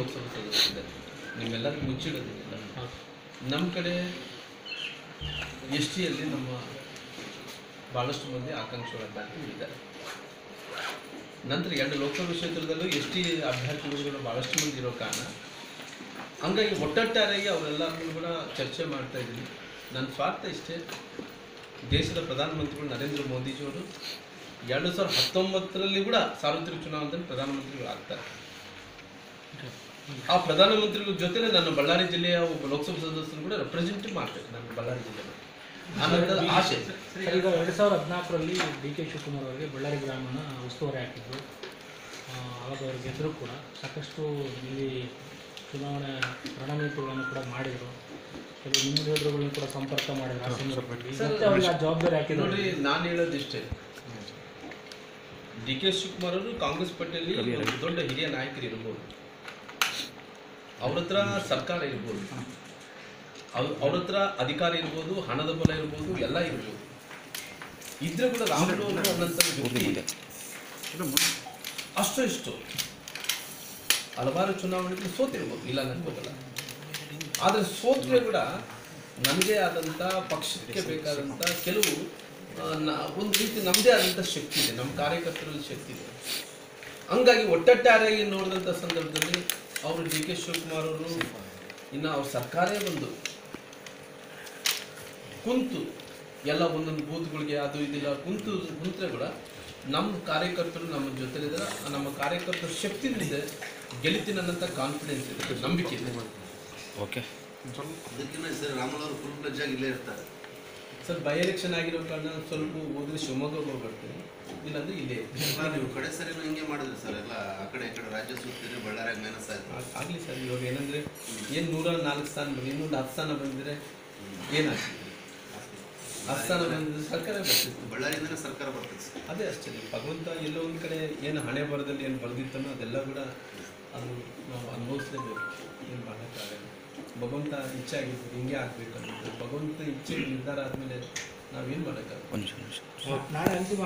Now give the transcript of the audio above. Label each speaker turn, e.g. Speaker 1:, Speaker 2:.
Speaker 1: ಲೋಕಸಭಾ ಸದಸ್ಯರಿದ್ದಾರೆ, ನಿಮ್ಮೆಲ್ಲರಿಗೂ ಮುಚ್ಚಿಡೋದಿಲ್ಲ. ನಮ್ಮ ಕಡೆ ಎಸ್ ಟಿಯಲ್ಲಿ ನಮ್ಮ ಭಾಳಷ್ಟು ಮಂದಿ ಆಕಾಂಕ್ಷಿಗಳು ಅಭ್ಯರ್ಥಿಗಳು ಇದ್ದಾರೆ. ನಂತರ 2 ಲೋಕಸಭಾ ಕ್ಷೇತ್ರದಲ್ಲೂ ಎಸ್ ಟಿ ಅಭ್ಯರ್ಥಿಗಳು ಭಾಳಷ್ಟು ಮಂದಿ ಇರೋ ಕಾರಣ ಹಂಗಾಗಿ ಒಟ್ಟಾರೆಯಾಗಿ ಅವರೆಲ್ಲರನ್ನೂ ಕೂಡ ಚರ್ಚೆ ಮಾಡ್ತಾ ಇದ್ದೀನಿ. ನನ್ನ ಸ್ವಾರ್ಥ ಇಷ್ಟೇ, ದೇಶದ ಪ್ರಧಾನಮಂತ್ರಿಗಳು ನರೇಂದ್ರ ಮೋದಿಜಿಯವರು 2019ರಲ್ಲಿ ಕೂಡ ಸಾರ್ವತ್ರಿಕ ಚುನಾವಣೆಯಲ್ಲಿ ಪ್ರಧಾನಮಂತ್ರಿಗಳು ಆಗ್ತಾರೆ. ಆ ಪ್ರಧಾನಮಂತ್ರಿಗಳ ಜೊತೆಲೆ ನನ್ನ ಬಳ್ಳಾರಿ ಜಿಲ್ಲೆಯ ಒಬ್ಬ ಲೋಕಸಭಾ ಸದಸ್ಯರು ಕೂಡ ರೆಪ್ರೆಸೆಂಟ್ ಮಾಡ್ಬೇಕು ನನ್ನ ಬಳ್ಳಾರಿ ಜಿಲ್ಲೆ. ಆಸೆ
Speaker 2: ಈಗ 2014ರಲ್ಲಿ DK ಶಿವಕುಮಾರ್ ಅವರಿಗೆ ಬಳ್ಳಾರಿ ಗ್ರಾಮನ ಉಸ್ತುವಾರಿ ಹಾಕಿದ್ರು. ಆವಾಗ ಅವ್ರು ಗೆದ್ದರು ಕೂಡ ಸಾಕಷ್ಟು ಇಲ್ಲಿ ಚುನಾವಣೆ ರಣನೀತಿಗಳನ್ನು ಕೂಡ ಮಾಡಿದರು. ಕೆಲವು ನಿಮ್ಮ ಲೀಡರ್ಗಳನ್ನು ಕೂಡ ಸಂಪರ್ಕ ಮಾಡಿದ್ರು. ಆ ಸಂದರ್ಭದಲ್ಲಿ ಅವ್ರಿಗೆ ಆ ಜವಾಬ್ದಾರಿ ಹಾಕಿದ್ರು.
Speaker 1: ನೋಡ್ರಿ, ನಾನು ಹೇಳೋದಿಷ್ಟೇ, DK ಶಿವಕುಮಾರ್ ಅವರು ಕಾಂಗ್ರೆಸ್ ಪಾರ್ಟಿಯಲ್ಲಿ ದೊಡ್ಡ ಹಿರಿಯ ನಾಯಕರು ಇರ್ಬೋದು, ಅವ್ರ ಹತ್ರ ಸರ್ಕಾರ ಇರ್ಬೋದು, ಅವ್ರ ಹತ್ರ ಅಧಿಕಾರ ಇರ್ಬೋದು, ಹಣದ ಬಲ ಇರ್ಬೋದು, ಎಲ್ಲ ಇರ್ಬೋದು. ಇದ್ರೆ ಕೂಡ ರಾಮುಲು ಅನ್ನೋಂಥ ಅಷ್ಟು ಇಷ್ಟು ಹಲವಾರು ಚುನಾವಣೆಗಳು ಸೋತಿರ್ಬೋದು, ಇಲ್ಲ ನನ್ಗೋಗಲ್ಲ. ಆದರೆ ಸೋತ್ರೆ ಕೂಡ ನಮ್ಮದೇ ಆದಂಥ ಪಕ್ಷಕ್ಕೆ ಬೇಕಾದಂಥ ಕೆಲವು ಒಂದು ರೀತಿ ನಮ್ಮದೇ ಆದಂಥ ಶಕ್ತಿ ಇದೆ, ನಮ್ಮ ಕಾರ್ಯಕರ್ತರಲ್ಲಿ ಶಕ್ತಿ ಇದೆ. ಹಂಗಾಗಿ ಒಟ್ಟಾರೆಯಾಗಿ ನೋಡಿದಂಥ ಸಂದರ್ಭದಲ್ಲಿ ಅವರು DK ಶಿವಕುಮಾರ್ ಅವರು ಇನ್ನು ಅವ್ರ ಸರ್ಕಾರೇ ಬಂದು ಕುಂತು ಎಲ್ಲ ಒಂದೊಂದು ಬೂತ್ಗಳಿಗೆ ಅದು ಇದಿಲ್ಲ ಕುಂತ್ರೆ ಕೂಡ ನಮ್ಮ ಕಾರ್ಯಕರ್ತರು ನಮ್ಮ ಜೊತೆಲಿದ್ದಾರೆ. ನಮ್ಮ ಕಾರ್ಯಕರ್ತರ ಶಕ್ತಿನಿಂದ ಗೆಲ್ತೀನಿ ಅನ್ನೋಂಥ ಕಾನ್ಫಿಡೆನ್ಸ್ ಇದೆ, ನಂಬಿಕೆ ಇದೆ.
Speaker 3: ಓಕೆ,
Speaker 4: ಅದಕ್ಕಿಂತ ಸರ್ ರಾಮುಲು ಅವರು ಫುಲ್ ಪ್ಲೆಜ್ ಆಗಿ ಇಲ್ಲೇ ಇರ್ತಾರೆ
Speaker 1: ಸರ್. ಬೈ ಎಲೆಕ್ಷನ್ ಆಗಿರೋ ಕಾರಣ ಸ್ವಲ್ಪ ಹೋದ್ರೆ ಶಿವಮೊಗ್ಗ ಹೋಗ್ಬರ್ತೀನಿ, ಇಲ್ಲಾಂದ್ರೆ ಇಲ್ಲೇ.
Speaker 4: ನೀವು ಕಡೆ ಸರಿನೂ ಹಿಂಗೆ ಮಾಡಿದ್ರಿ ಸರ್, ಎಲ್ಲ ಆ ಕಡೆ ಈ ಕಡೆ ರಾಜ್ಯ ಸುತ್ತಿದ್ರೆ ಬಳ್ಳಾರಿಯಾಗ ಮೈನಸ್ ಆಯ್ತು.
Speaker 1: ಆಗಲಿ ಸರ್. ಇವಾಗ ಏನಂದರೆ ಏನು 104 ಸ್ಥಾನ ಬಂದು ಇನ್ನೊಂದು 10 ಸ್ಥಾನ ಬಂದಿದ್ರೆ ಏನಾಗ್ತದೆ? 10 ಸ್ಥಾನ ಬಂದಿದ್ರೆ ಸರ್ಕಾರ ಬರ್ತಿತ್ತು,
Speaker 4: ಬಳ್ಳಾರಿಯಿಂದನೇ ಸರ್ಕಾರ ಬರ್ತದೆ ಸರ್.
Speaker 1: ಅದೇ ಅಷ್ಟೇ. ಭಗವಂತ ಎಲ್ಲೋ ಒಂದು ಕಡೆ ಏನು ಹಣೆ ಬರದಲ್ಲಿ ಏನು ಬರೆದಿತ್ತನೋ ಅದೆಲ್ಲ ಕೂಡ ಅದು ನಾವು ಅನುಭವಿಸಲೇಬೇಕು, ಏನು ಮಾಡೋಕ್ಕಾಗಲ್ಲ. ಭಗವಂತ ಇಚ್ಛೆ ಆಗಿತ್ತು ಹಿಂಗೆ ಆಗಬೇಕು ಅನ್ನೋದು. ಭಗವಂತ ಇಚ್ಛೆ ನಿರ್ಧಾರ ಆದಮೇಲೆ ನಾವೇನು ಮಾಡೋಕ್ಕಾಗಲ್ಲ.
Speaker 2: ನಾಳೆ ಅಂತಿಮ